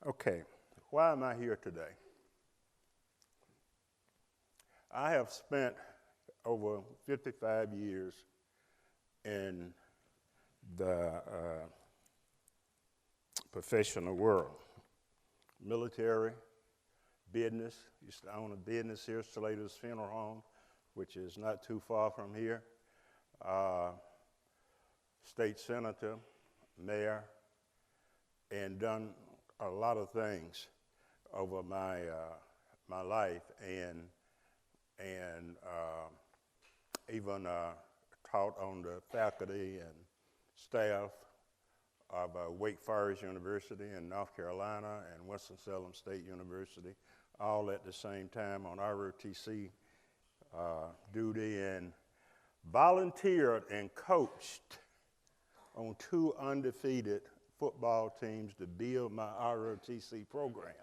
Okay, why am I here today? I have spent over 55 years in the professional world, military, business. Used to own a business here, Slater's Funeral Home, which is not too far from here. State senator, mayor, and done a lot of things over my life, and even taught on the faculty and staff of Wake Forest University in North Carolina and Winston-Salem State University, all at the same time on ROTC duty, and volunteered and coached on 2 undefeated football teams to build my ROTC program.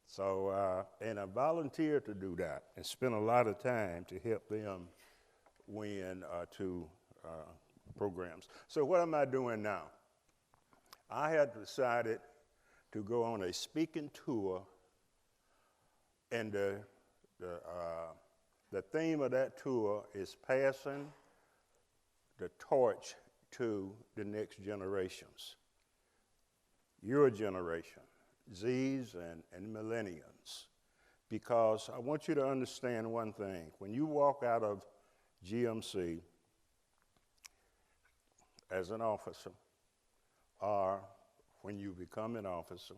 So, and I volunteered to do that and spent a lot of time to help them win 2 programs. So what am I doing now? I had decided to go on a speaking tour, and the theme of that tour is passing the torch to the next generations, your generation, Zs and millennials, because I want you to understand one thing. When you walk out of GMC as an officer, or when you become an officer,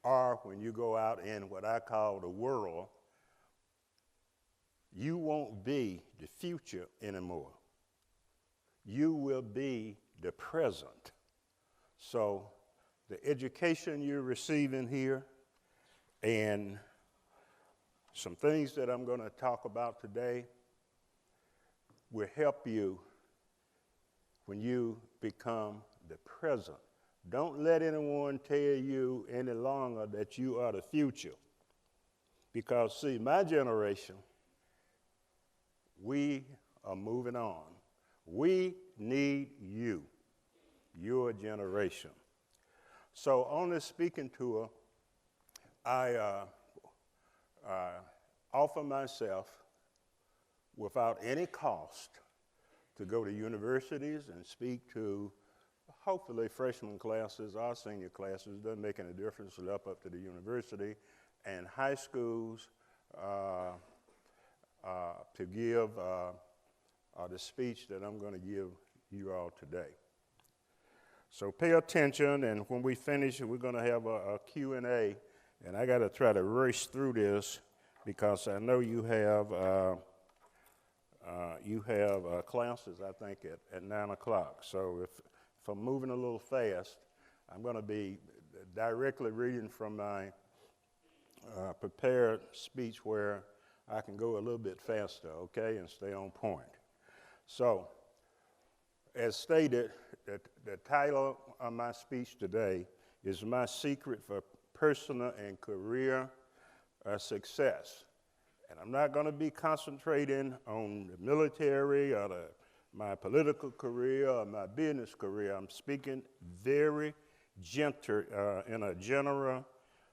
or when you go out in what I call the world, you won't be the future anymore. You will be the present. So the education you're receiving here and some things that I'm going to talk about today will help you when you become the present. Don't let anyone tell you any longer that you are the future. Because, see, my generation, we are moving on. We need you, your generation. So on this speaking tour, I offer myself without any cost to go to universities and speak to hopefully freshman classes or senior classes, doesn't make any difference, up to the university, and high schools to give the speech that I'm going to give you all today. So pay attention, and when we finish, we're going to have a Q&A, and I got to try to rush through this because I know you have classes, I think, at 9 o'clock. So if I'm moving a little fast, I'm going to be directly reading from my prepared speech where I can go a little bit faster, okay, and stay on point. So, as stated, the title of my speech today is My Secret for Personal and Career Success. And I'm not going to be concentrating on the military or my political career or my business career. I'm speaking very gentle, in a general,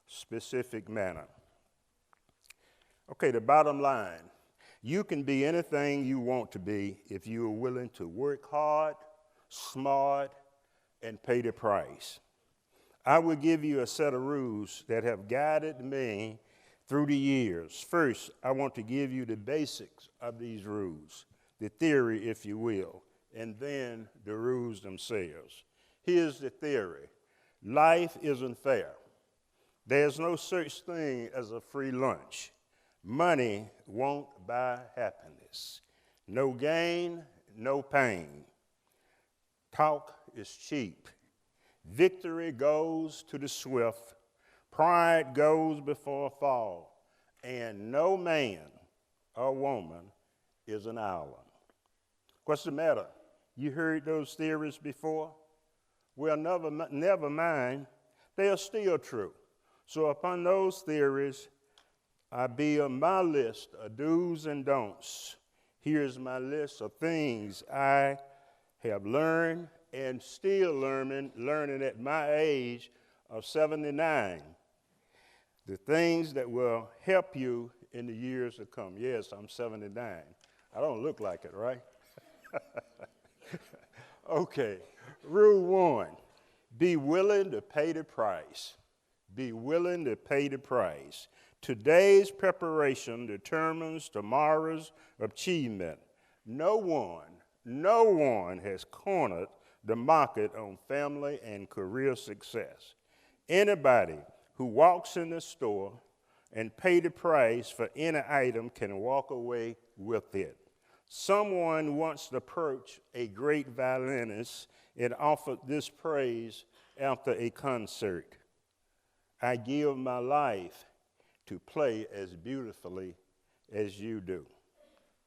specific manner. Okay, the bottom line. You can be anything you want to be if you are willing to work hard, smart, and pay the price. I will give you a set of rules that have guided me through the years. First, I want to give you the basics of these rules, the theory, if you will, and then the rules themselves. Here's the theory. Life isn't fair. There's no such thing as a free lunch. Money won't buy happiness. No gain, no pain. Talk is cheap. Victory goes to the swift. Pride goes before a fall. And no man or woman is an island. What's the matter? You heard those theories before? Well, never mind. They are still true. So upon those theories, I build my list of do's and don'ts. Here's my list of things I have learned and still learning at my age of 79. The things that will help you in the years to come. Yes, I'm 79. I don't look like it, right? Okay, rule 1, be willing to pay the price. Be willing to pay the price. Today's preparation determines tomorrow's achievement. No one has cornered the market on family and career success. Anybody who walks in the store and pay the price for any item can walk away with it. Someone once approached a great violinist and offered this praise after a concert: "I give my life to play as beautifully as you do."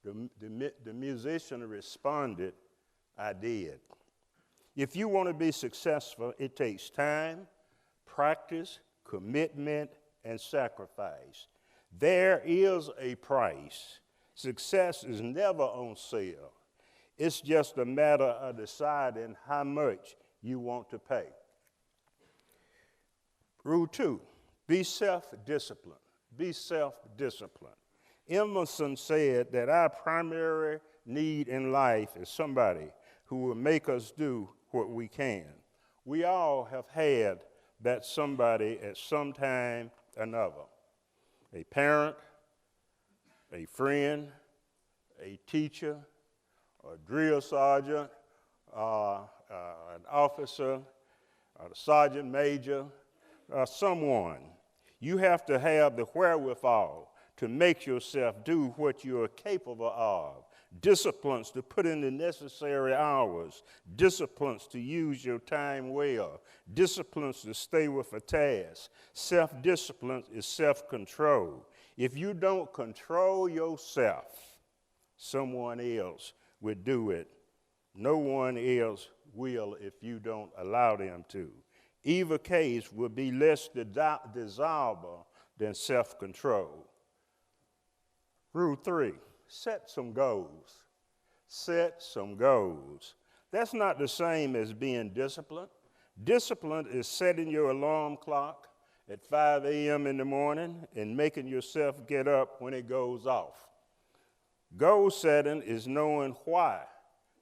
The musician responded, "I did." If you want to be successful, it takes time, practice, commitment, and sacrifice. There is a price. Success is never on sale. It's just a matter of deciding how much you want to pay. Rule 2, be self-disciplined. Be self-disciplined. Emerson said that our primary need in life is somebody who will make us do what we can. We all have had that somebody at some time or another. A parent, a friend, a teacher, a drill sergeant, an officer, a sergeant major, someone. You have to have the wherewithal to make yourself do what you are capable of. Disciplines to put in the necessary hours. Disciplines to use your time well. Disciplines to stay with a task. Self-discipline is self-control. If you don't control yourself, someone else will do it. No one else will if you don't allow them to. Either case will be less desirable than self-control. Rule 3, set some goals. Set some goals. That's not the same as being disciplined. Discipline is setting your alarm clock at 5 a.m. in the morning and making yourself get up when it goes off. Goal setting is knowing why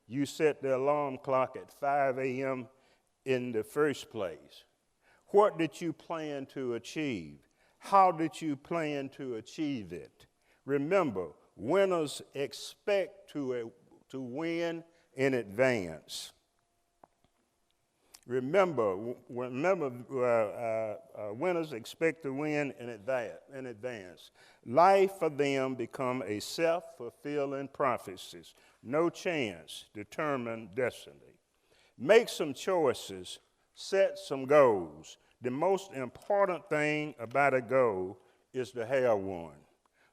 you set the alarm clock at 5 a.m. in the first place. What did you plan to achieve? How did you plan to achieve it? Remember, winners expect to win in advance. Winners expect to win in advance. Life for them become a self-fulfilling prophecy. No chance, determine destiny. Make some choices, set some goals. The most important thing about a goal is to have one.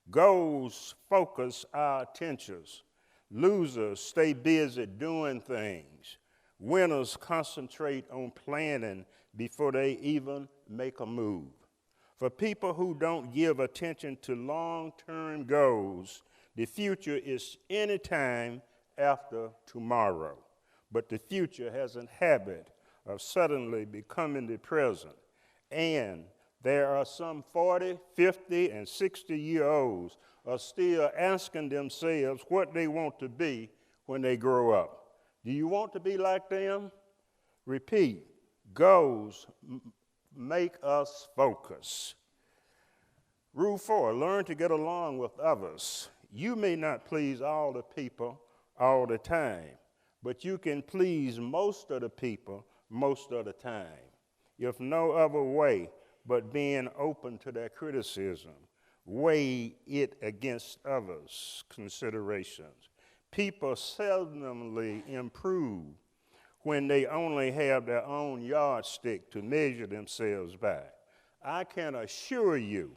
Goals focus our attentions. Losers stay busy doing things. Winners concentrate on planning before they even make a move. For people who don't give attention to long-term goals, the future is any time after tomorrow. But the future has a habit of suddenly becoming the present. And there are some 40, 50, and 60-year-olds are still asking themselves what they want to be when they grow up. Do you want to be like them? Repeat, goals make us focus. Rule 4, learn to get along with others. You may not please all the people all the time, but you can please most of the people most of the time. If no other way but being open to their criticism, weigh it against others' considerations. People seldomly improve when they only have their own yardstick to measure themselves by. I can assure you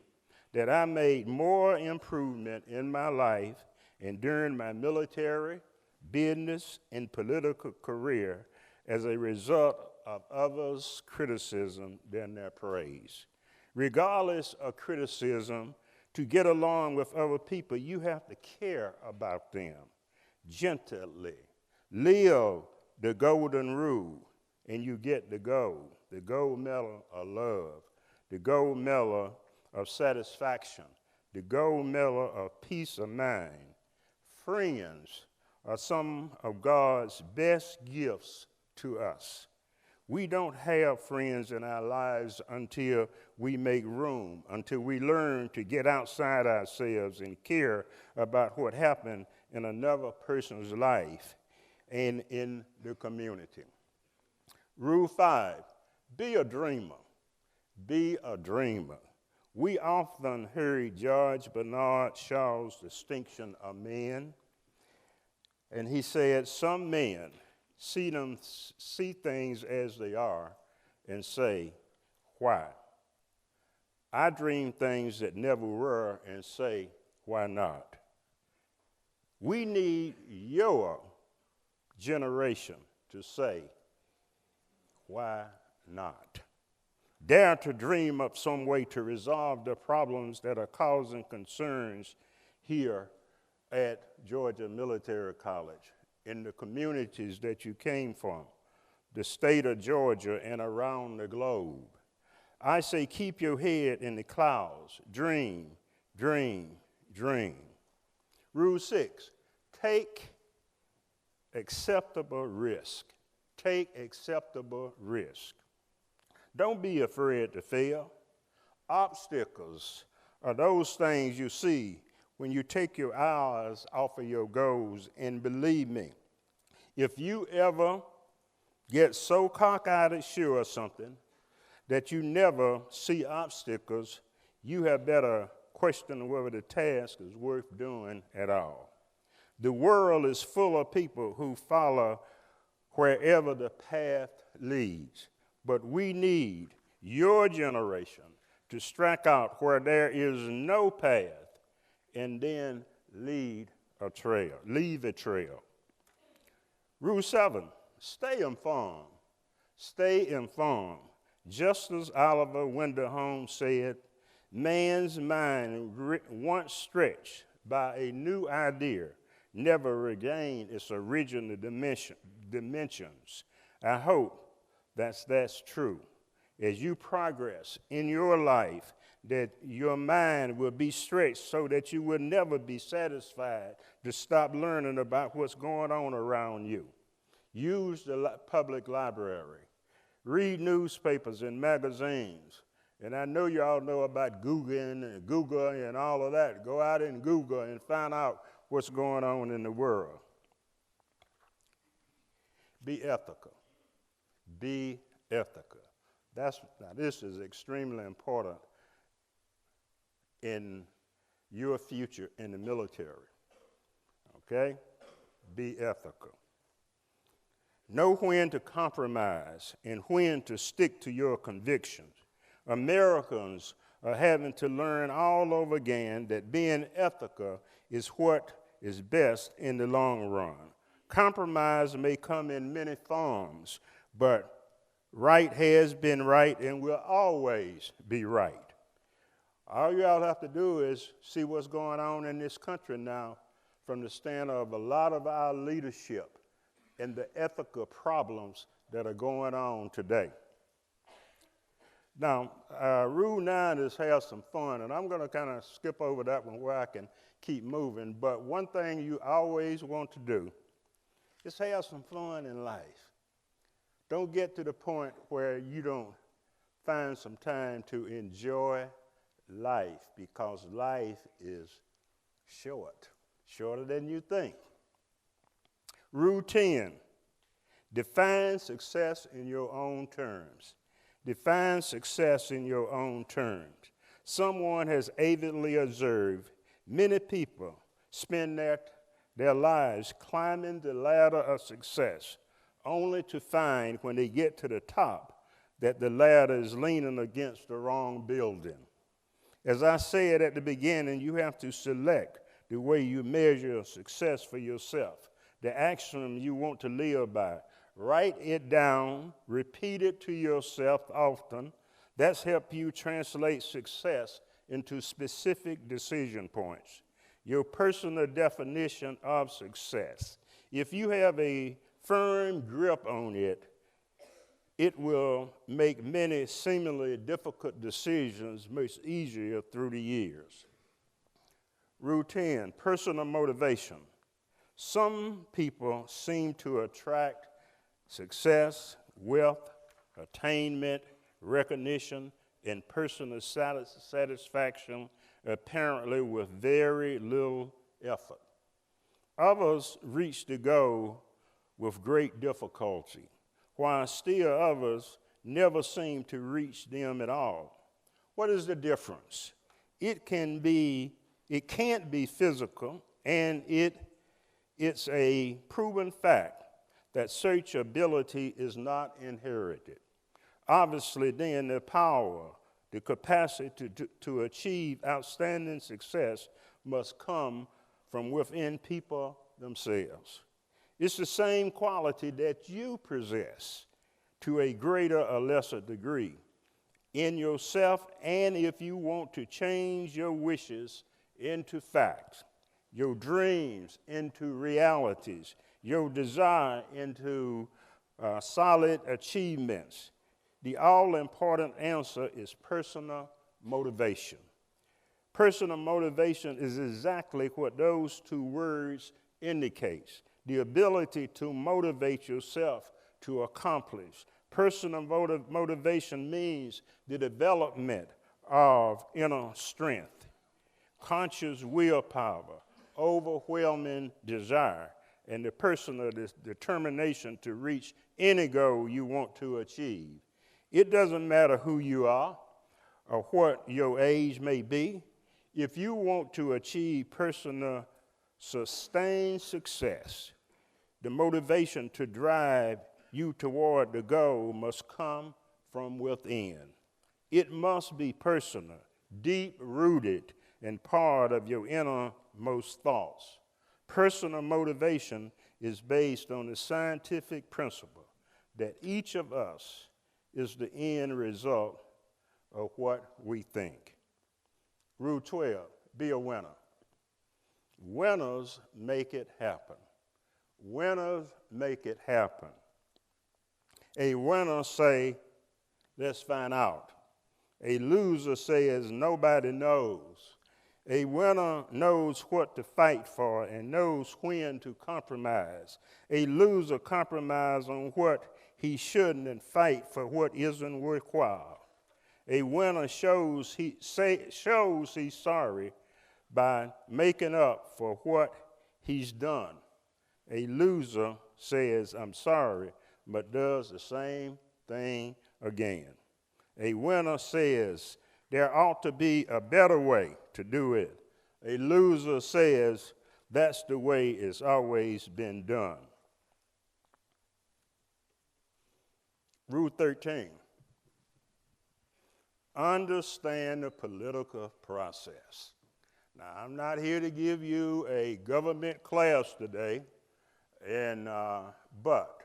that I made more improvement in my life and during my military, business, and political career as a result of others' criticism than their praise. Regardless of criticism, to get along with other people, you have to care about them gently. Live the golden rule. and you get the gold medal of love, the gold medal of satisfaction, the gold medal of peace of mind. Friends are some of God's best gifts to us. We don't have friends in our lives until we make room, until we learn to get outside ourselves and care about what happened in another person's life and in the community. Rule 5, be a dreamer. Be a dreamer. We often heard George Bernard Shaw's distinction of men, and he said, some men see things as they are and say, why? I dream things that never were and say, why not? We need your generation to say, why not? Dare to dream up some way to resolve the problems that are causing concerns here at Georgia Military College, in the communities that you came from, the state of Georgia and around the globe. I say keep your head in the clouds. Dream, dream, dream. Rule 6, take acceptable risk. Take acceptable risk. Don't be afraid to fail. Obstacles are those things you see when you take your eyes off of your goals. And believe me, if you ever get so cockeyed sure of something that you never see obstacles, you had better question whether the task is worth doing at all. The world is full of people who follow wherever the path leads, but we need your generation to strike out where there is no path and then leave a trail. Rule 7, stay informed. Stay informed. Just as Oliver Wendell Holmes said, man's mind once stretched by a new idea never regained its original dimensions. I hope that's true. As you progress in your life, that your mind will be stretched so that you will never be satisfied to stop learning about what's going on around you. Use the public library. Read newspapers and magazines. And I know you all know about Google and all of that. Go out and Google and find out what's going on in the world. Be ethical. Be ethical. Now this is extremely important in your future in the military. Okay? Be ethical. Know when to compromise and when to stick to your convictions. Americans are having to learn all over again that being ethical is what is best in the long run. Compromise may come in many forms, but right has been right and will always be right. All y'all have to do is see what's going on in this country now from the stand of a lot of our leadership and the ethical problems that are going on today. Now, Rule 9 is have some fun, and I'm going to kind of skip over that one where I can keep moving. But one thing you always want to do is have some fun in life. Don't get to the point where you don't find some time to enjoy life, because life is short, shorter than you think. Rule 10, define success in your own terms. Define success in your own terms. Someone has avidly observed many people spend their lives climbing the ladder of success, only to find when they get to the top that the ladder is leaning against the wrong building. As I said at the beginning, you have to select the way you measure success for yourself, the axiom you want to live by. Write it down, repeat it to yourself often. That's helped you translate success into specific decision points. Your personal definition of success. If you have a firm grip on it, It will make many seemingly difficult decisions much easier through the years. Rule 10, personal motivation. Some people seem to attract success, wealth, attainment, recognition, and personal satisfaction apparently with very little effort. Others reach the goal with great difficulty, while still others never seem to reach them at all. What is the difference? It can't be physical, and it's a proven fact that such ability is not inherited. Obviously, then the power, the capacity to achieve outstanding success must come from within people themselves. It's the same quality that you possess to a greater or lesser degree in yourself, and if you want to change your wishes into facts, your dreams into realities, your desire into solid achievements, the all-important answer is personal motivation. Personal motivation is exactly what those two words indicate: the ability to motivate yourself to accomplish. Personal motivation means the development of inner strength, conscious willpower, overwhelming desire, and the personal determination to reach any goal you want to achieve. It doesn't matter who you are or what your age may be. If you want to achieve personal sustained success, the motivation to drive you toward the goal must come from within. It must be personal, deep-rooted, and part of your innermost thoughts. Personal motivation is based on the scientific principle that each of us is the end result of what we think. Rule 12, be a winner. Winners make it happen. Winners make it happen. A winner say, let's find out. A loser says, nobody knows. A winner knows what to fight for and knows when to compromise. A loser compromises on what he shouldn't and fight for what isn't worthwhile. A winner shows he's sorry by making up for what he's done. A loser says, I'm sorry, but does the same thing again. A winner says, there ought to be a better way to do it. A loser says, that's the way it's always been done. Rule 13. Understand the political process. Now, I'm not here to give you a government class today, but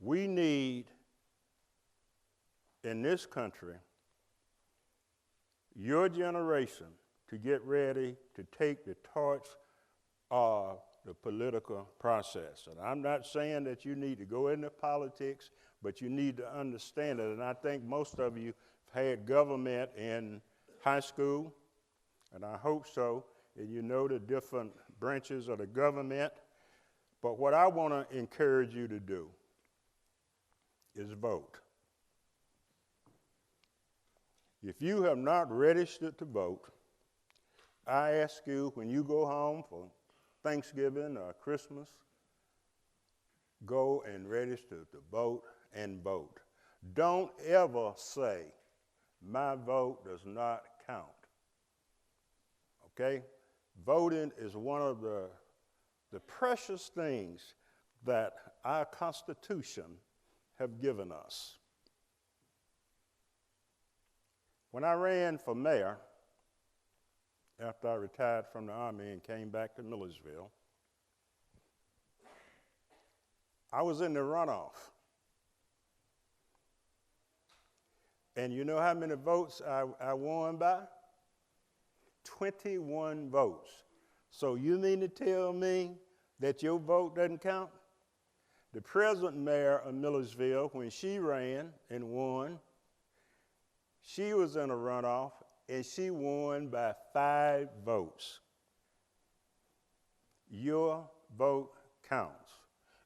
we need, in this country, your generation to get ready to take the torch of the political process. And I'm not saying that you need to go into politics, but you need to understand it. And I think most of you had government in high school, and I hope so, and you know the different branches of the government. But what I want to encourage you to do is vote. If you have not registered to vote, I ask you, when you go home for Thanksgiving or Christmas, go and register to vote and vote. Don't ever say, my vote does not count. Okay? Voting is one of the precious things that our Constitution have given us. When I ran for mayor, after I retired from the Army and came back to Millersville, I was in the runoff. And you know how many votes I won by? 21 votes. So you mean to tell me that your vote doesn't count? The present mayor of Millersville, when she ran and won, she was in a runoff, and she won by 5 votes. Your vote counts.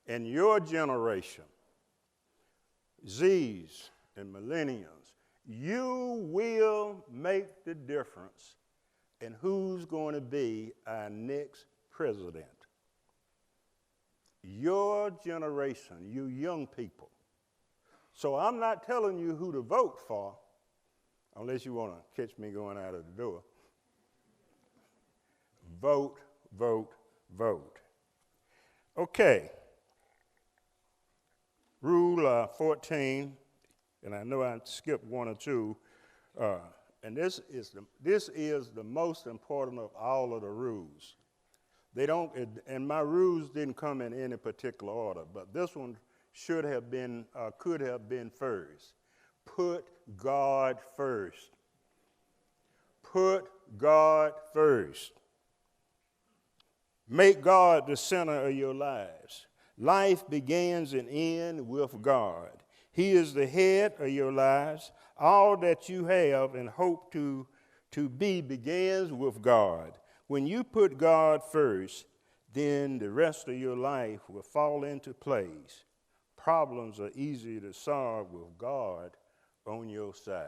And your generation, Z's and millennials, you will make the difference in who's going to be our next president. Your generation, you young people. So I'm not telling you who to vote for, unless you want to catch me going out of the door. Vote, vote, vote. Okay. Rule 14, and I know I skipped 1 or 2, and this is the most important of all of the rules. They don't, and my rules didn't come in any particular order, but this one should have been, could have been first. Put God first. Put God first. Make God the center of your lives. Life begins and ends with God. He is the head of your lives. All that you have and hope to be begins with God. When you put God first, then the rest of your life will fall into place. Problems are easier to solve with God on your side.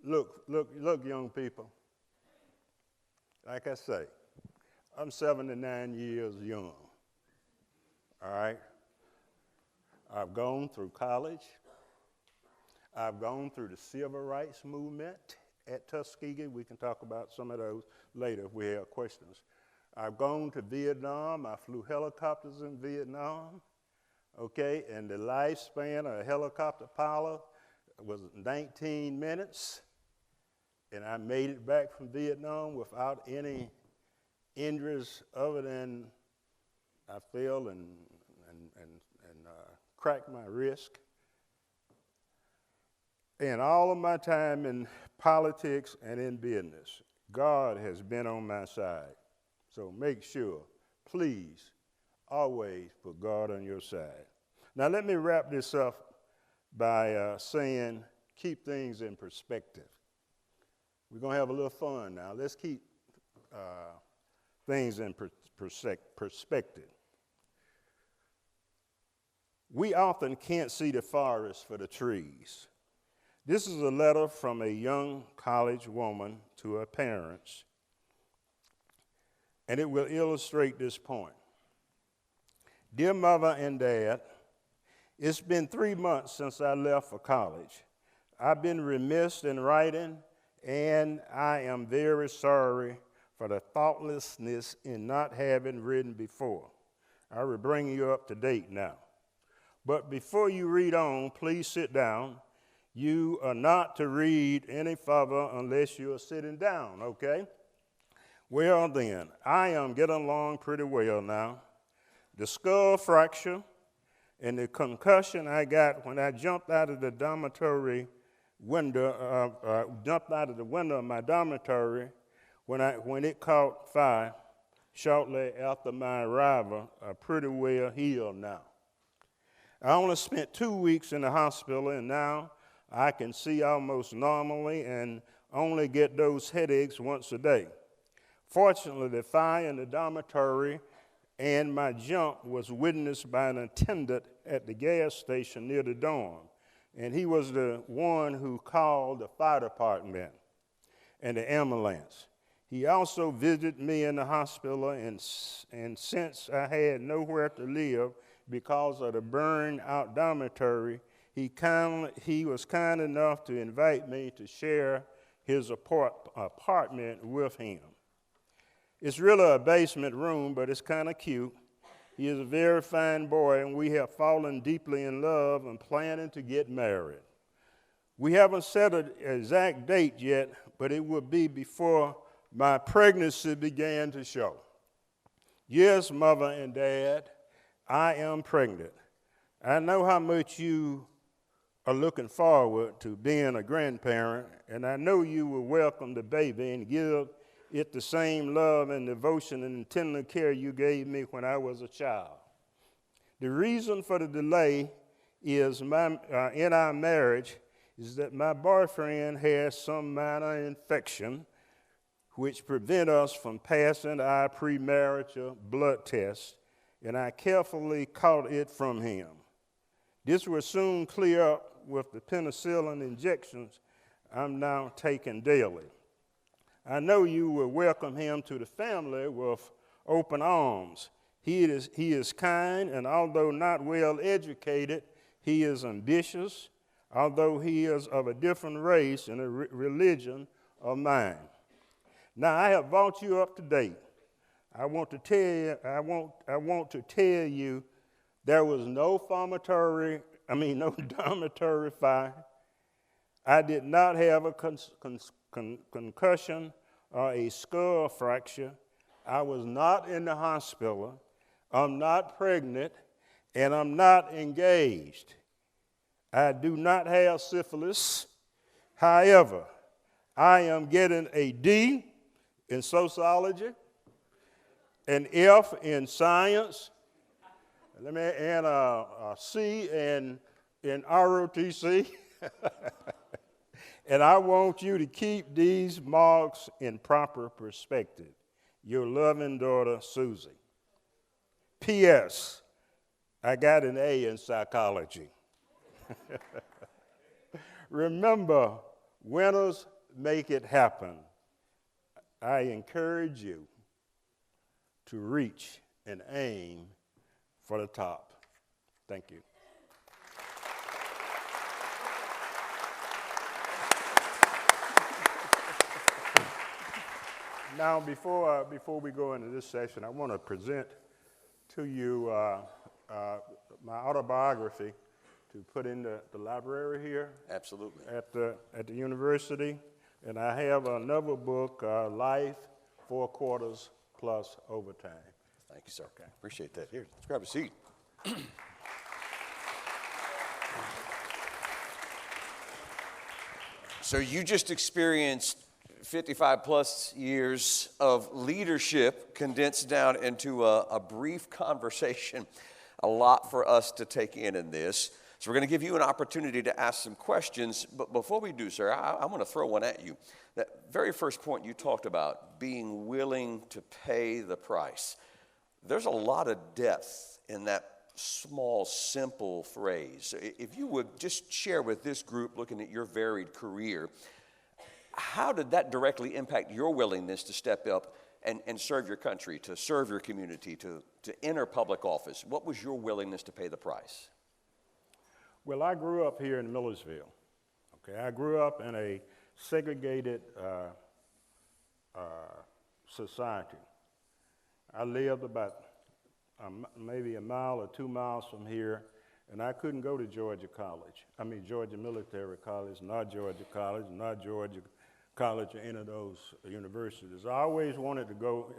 Look, young people. Like I say, I'm 79 years young. All right? I've gone through college. I've gone through the civil rights movement at Tuskegee. We can talk about some of those later if we have questions. I've gone to Vietnam. I flew helicopters in Vietnam. Okay, and the lifespan of a helicopter pilot was 19 minutes. And I made it back from Vietnam without any injuries other than I fell and cracked my wrist. And all of my time in politics and in business, God has been on my side. So make sure, please, always put God on your side. Now let me wrap this up by saying, keep things in perspective. We're going to have a little fun now. Let's keep things in perspective. We often can't see the forest for the trees. This is a letter from a young college woman to her parents, and it will illustrate this point. Dear Mother and Dad, it's been 3 months since I left for college. I've been remiss in writing, and I am very sorry for the thoughtlessness in not having written before. I will bring you up to date now. But before you read on, please sit down. You are not to read any further unless you are sitting down, okay? Well then, I am getting along pretty well now. The skull fracture and the concussion I got when I jumped out of the dormitory window, of my dormitory when it caught fire shortly after my arrival are pretty well healed now. I only spent 2 weeks in the hospital, and now I can see almost normally and only get those headaches once a day. Fortunately, the fire in the dormitory and my jump was witnessed by an attendant at the gas station near the dorm, and he was the one who called the fire department and the ambulance. He also visited me in the hospital, and since I had nowhere to live because of the burned-out dormitory, he was kind enough to invite me to share his apartment with him. It's really a basement room, but it's kind of cute. He is a very fine boy, and we have fallen deeply in love and planning to get married. We haven't set an exact date yet, but it will be before my pregnancy began to show. Yes, Mother and Dad, I am pregnant. I know how much you are looking forward to being a grandparent, and I know you will welcome the baby and give it the same love and devotion and tender care you gave me when I was a child. The reason for the delay is in our marriage is that my boyfriend has some minor infection which prevent us from passing our premarital blood test, and I carefully caught it from him. This will soon clear up with the penicillin injections I'm now taking daily. I know you will welcome him to the family with open arms. He is kind, and although not well educated, he is ambitious, although he is of a different race and a religion of mine. Now, I have brought you up to date. I want to tell you there was no dormitory fire. I did not have a concussion or a skull fracture. I was not in the hospital. I'm not pregnant, and I'm not engaged. I do not have syphilis. However, I am getting a D in sociology, an F in science, and a C in ROTC. And I want you to keep these marks in proper perspective. Your loving daughter, Susie. P.S. I got an A in psychology. Remember, winners make it happen. I encourage you to reach and aim for the top. Thank you. Now, before we go into this session, I want to present to you my autobiography to put in the library here. Absolutely. At the university. And I have another book, Life, 4/4 plus Overtime. Thank you, sir. Okay. Appreciate that. Here, let's grab a seat. So you just experienced 55 plus years of leadership condensed down into a brief conversation. A lot for us to take in this. So we're going to give you an opportunity to ask some questions. But before we do, sir, I want to throw one at you. That very first point you talked about, being willing to pay the price. There's a lot of depth in that small, simple phrase. If you would just share with this group, looking at your varied career, how did that directly impact your willingness to step up and serve your country, to serve your community, to enter public office? What was your willingness to pay the price? Well, I grew up here in Millersville. Okay, I grew up in a segregated society. I lived about maybe a mile or 2 miles from here, and I couldn't go to Georgia Military College, not Georgia College, not Georgia College or any of those universities. I always wanted to go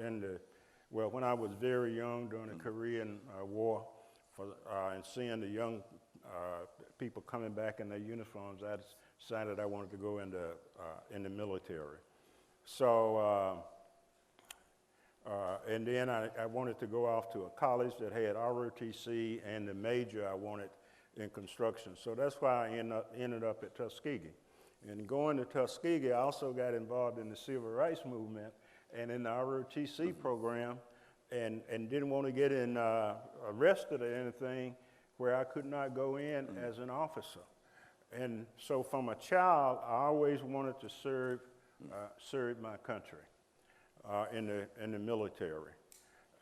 when I was very young during the Korean War, and seeing the young people coming back in their uniforms, I decided I wanted to go in the military. So, and then I wanted to go off to a college that had ROTC, and the major I wanted in construction. So that's why I ended up at Tuskegee. And going to Tuskegee, I also got involved in the civil rights movement and in the ROTC program, and didn't want to get arrested or anything where I could not go in as an officer. And so from a child, I always wanted to serve my country in the military.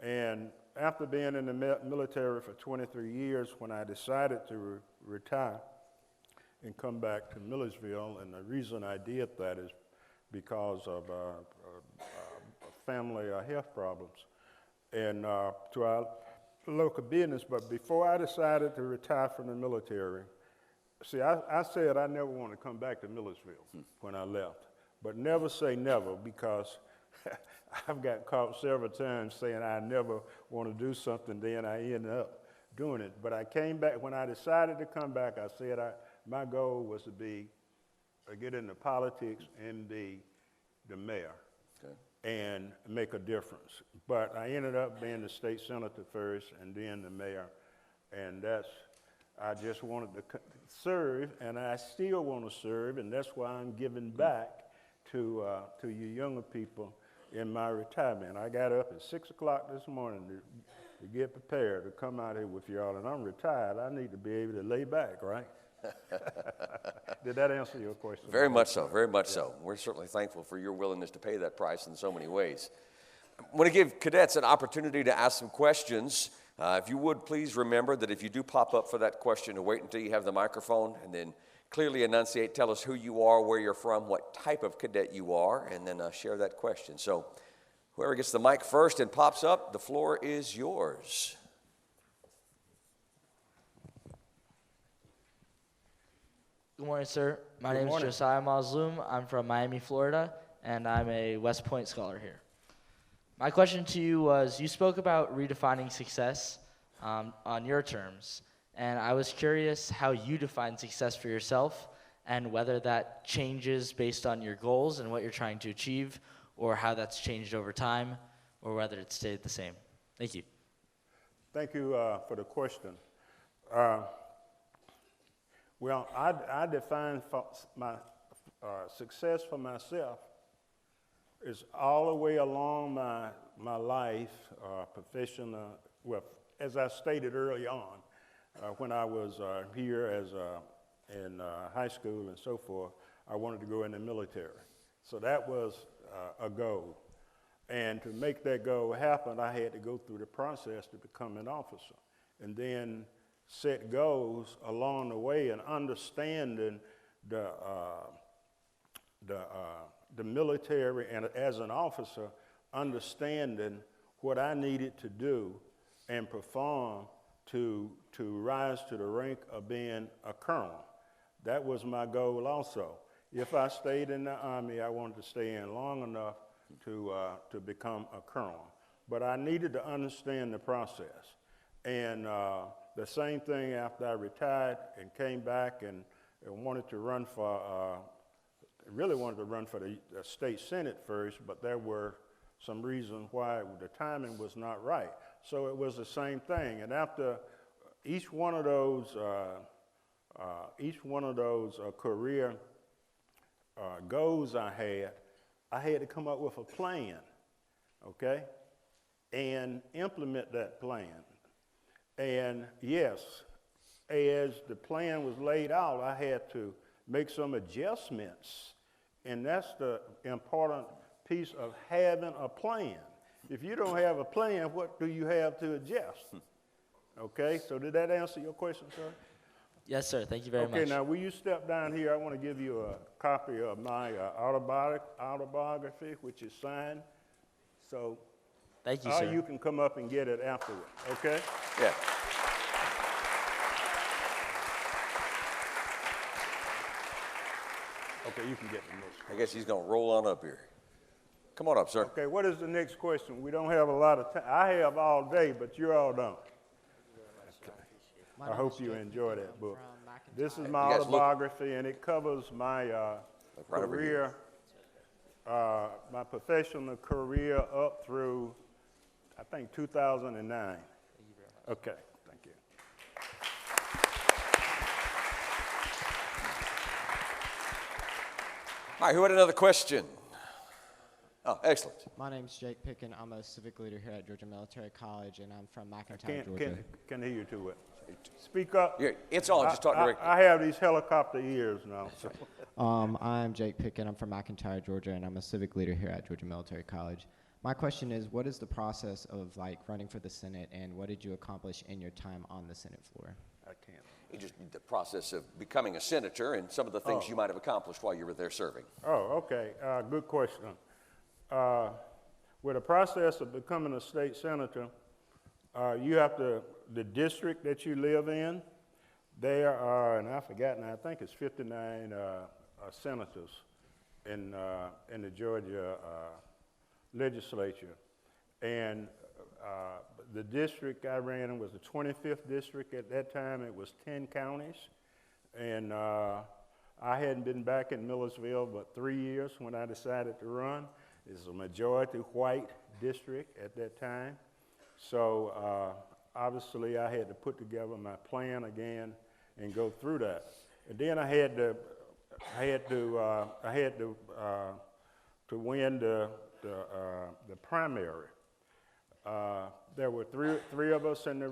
And after being in the military for 23 years, when I decided to retire and come back to Millersville, and the reason I did that is because of family health problems and to our local business. But before I decided to retire from the military, see, I said I never want to come back to Millersville when I left. But never say never, because I've got caught several times saying I never want to do something, then I end up doing it. But I came back. When I decided to come back, I said my goal was to get into politics and be the mayor. Okay. And make a difference. But I ended up being the state senator first and then the mayor And I just wanted to serve, and I still want to serve, and that's why I'm giving back to you younger people in my retirement. I got up at 6 o'clock this morning to get prepared to come out here with y'all, and I'm retired. I need to be able to lay back, right? Did that answer your question? Very much so, very much so. We're certainly thankful for your willingness to pay that price in so many ways. I want to give cadets an opportunity to ask some questions. If you would, please remember that if you do pop up for that question, to wait until you have the microphone and then clearly enunciate, tell us who you are, where you're from, what type of cadet you are, and then share that question. So whoever gets the mic first and pops up, the floor is yours. Good morning, sir. My name is Josiah Mazloum. I'm from Miami, Florida, and I'm a West Point scholar here. My question to you was, you spoke about redefining success on your terms, and I was curious how you define success for yourself and whether that changes based on your goals and what you're trying to achieve, or how that's changed over time, or whether it stayed the same. Thank you. Thank you for the question. Well, I define my success for myself is all the way along my life, professional. Well, as I stated early on, when I was here in high school and so forth, I wanted to go in the military. So that was a goal. And to make that goal happen, I had to go through the process to become an officer. And then set goals along the way and understanding the military, and as an officer, understanding what I needed to do and perform to rise to the rank of being a colonel. That was my goal also. If I stayed in the Army, I wanted to stay in long enough to become a colonel. But I needed to understand the process. And the same thing after I retired and came back and wanted to run for, really wanted to run for the state senate first, but there were some reasons why the timing was not right. So it was the same thing. And after each one of those career goals I had to come up with a plan, okay, and implement that plan. And yes, as the plan was laid out, I had to make some adjustments. And that's the important piece of having a plan. If you don't have a plan, what do you have to adjust? Okay, so did that answer your question, sir? Yes, sir. Thank you very much. Okay, now will you step down here? I want to give you a copy of my autobiography, which is signed. So thank you, sir. You can come up and get it afterward, okay? Yeah. Okay, you can get the next one. I guess he's going to roll on up here. Come on up, sir. Okay, what is the next question? We don't have a lot of time. I have all day, but you all don't. Okay. I hope you enjoy that book. This is my autobiography, and it covers my career, my professional career up through, I think, 2009. Okay, thank you. All right, who had another question? Oh, excellent. My name's Jake Picken. I'm a civic leader here at Georgia Military College, and I'm from McIntyre, Georgia. Can't hear you too well. Speak up. Yeah, it's on. Just talk directly. I have these helicopter ears now. So. I'm Jake Picken. I'm from McIntyre, Georgia, and I'm a civic leader here at Georgia Military College. My question is, what is the process of running for the Senate, and what did you accomplish in your time on the Senate floor? I can't. You just need the process of becoming a senator and some of the things you might have accomplished while you were there serving. Oh, okay. Good question. With the process of becoming a state senator, you have to, the district that you live in, there are, and I forgot now, I think it's 59 senators in the Georgia legislature. And the district I ran in was the 25th district. At that time, it was 10 counties. And I hadn't been back in Millersville but 3 years when I decided to run. It's a majority white district at that time. So obviously I had to put together my plan again and go through that. And then I had to win the primary. There were three of us in the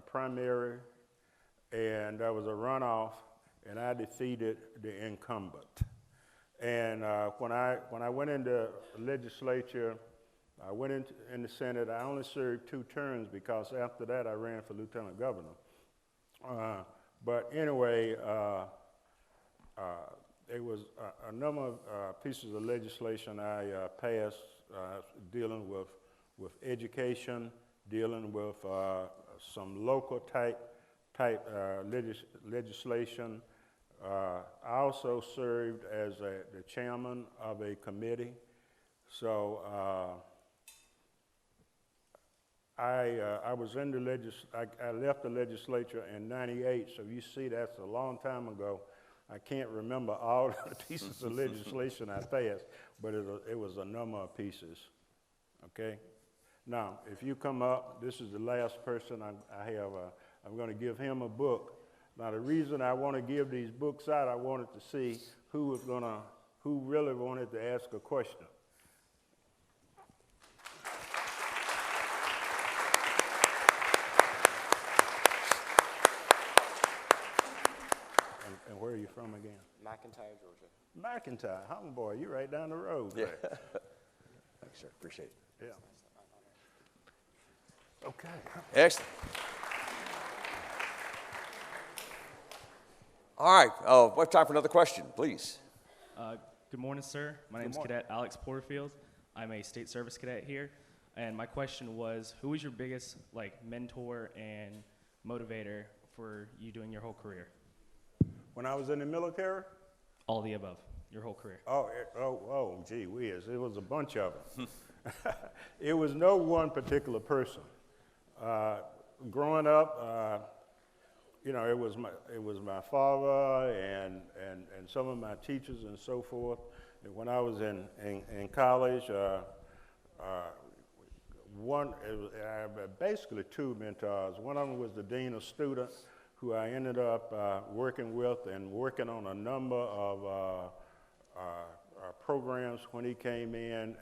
primary, and there was a runoff, and I defeated the incumbent. And when I went into legislature, I went in the Senate. I only served 2 terms because after that I ran for lieutenant governor. But anyway, there was a number of pieces of legislation I passed dealing with education, dealing with some local type legislation. I also served as the chairman of a committee. So I was in the I left the legislature in '98. So you see, that's a long time ago. I can't remember all the pieces of legislation I passed, but it was a number of pieces. Okay. Now, if you come up, this is the last person I have. I'm going to give him a book. Now, the reason I want to give these books out, I wanted to see who really wanted to ask a question. And where are you from again? McIntyre, Georgia. McIntyre, homeboy, you're right down the road. Yeah. Right? Thanks, sir. Appreciate it. Yeah. Okay. Excellent. All right. We have time for another question, please. Good morning, sir. My name is Cadet Alex Porterfield. I'm a state service cadet here. And my question was, who was your biggest mentor and motivator for you doing your whole career? When I was in the military? All the above, your whole career. Gee whiz, it was a bunch of them. It was no one particular person. Growing up, it was my father and some of my teachers and so forth. And when I was in college, I had basically 2 mentors. One of them was the dean of students, who I ended up working with and working on a number of programs when he came in,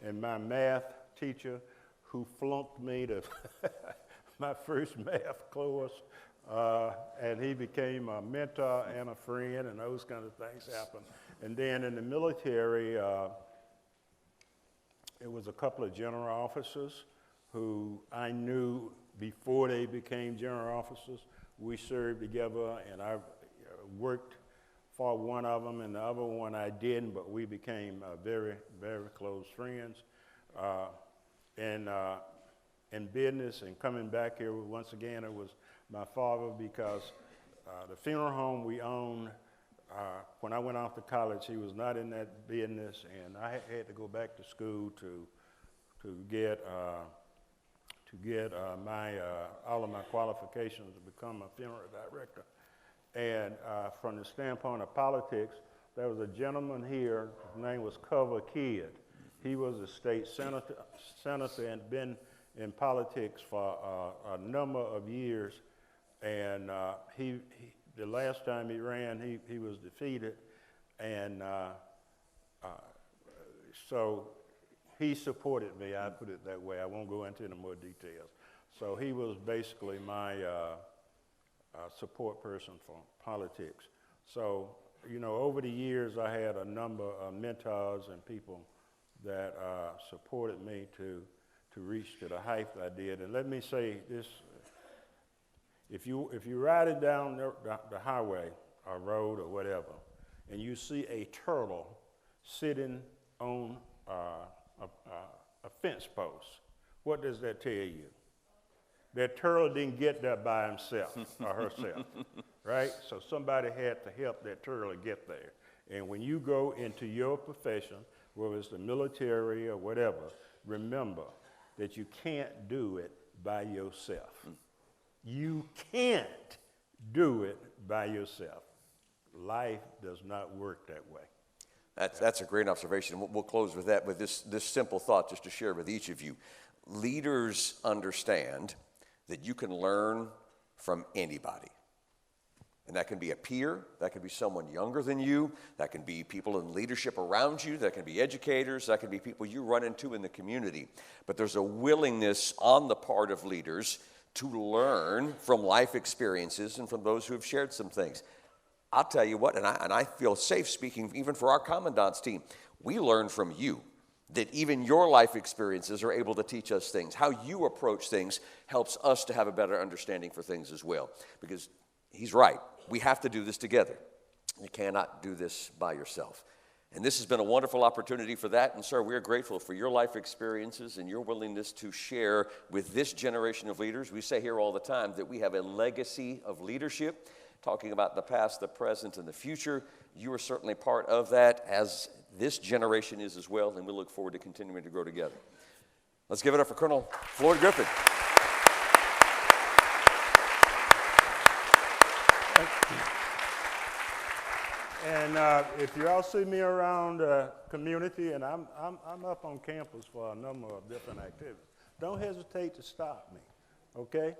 and my math teacher, who flunked me to my first math course, and he became a mentor and a friend, and those kind of things happened. And then in the military, it was a couple of general officers who I knew before they became general officers. We served together, and I worked for one of them, and the other one I didn't, but we became very, very close friends. In business and coming back here, once again, it was my father, because the funeral home we owned, when I went off to college, he was not in that business, and I had to go back to school to get all of my qualifications to become a funeral director. And from the standpoint of politics, there was a gentleman here, his name was Cover Kidd. He was a state senator and been in politics for a number of years. And the last time he ran, he was defeated. And so he supported me, I put it that way. I won't go into any more details. So he was basically my support person for politics. So, over the years, I had a number of mentors and people that supported me to reach to the height I did. And let me say this, if you're riding down the highway or road or whatever, and you see a turtle sitting on a fence post, what does that tell you? That turtle didn't get there by himself or herself, right? So somebody had to help that turtle get there. And when you go into your profession, whether it's the military or whatever, remember that you can't do it by yourself. You can't do it by yourself. Life does not work that way. That's a great observation. We'll close with that, with this simple thought just to share with each of you. leaders understand that you can learn from anybody. And that can be a peer, that can be someone younger than you, that can be people in leadership around you, that can be educators, that can be people you run into in the community. But there's a willingness on the part of leaders to learn from life experiences and from those who have shared some things. I'll tell you what, and I feel safe speaking even for our commandant's team, we learn from you. That even your life experiences are able to teach us things. How you approach things helps us to have a better understanding for things as well. Because he's right. We have to do this together. You cannot do this by yourself. And this has been a wonderful opportunity for that. And, sir, we are grateful for your life experiences and your willingness to share with this generation of leaders. We say here all the time that we have a legacy of leadership, talking about the past, the present, and the future. You are certainly part of that, as this generation is as well, and we look forward to continuing to grow together. Let's give it up for Colonel Floyd Griffin. And if you all see me around the community, and I'm up on campus for a number of different activities, don't hesitate to stop me, okay?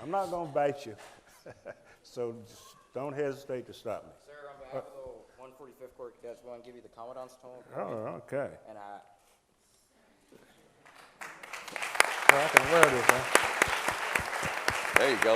I'm not going to bite you, so just don't hesitate to stop me. Sir, on behalf of the 145th Corps Cadets, we want to give you the Commandant's tone. Oh, okay. And Well, I can wear this, huh? There you go.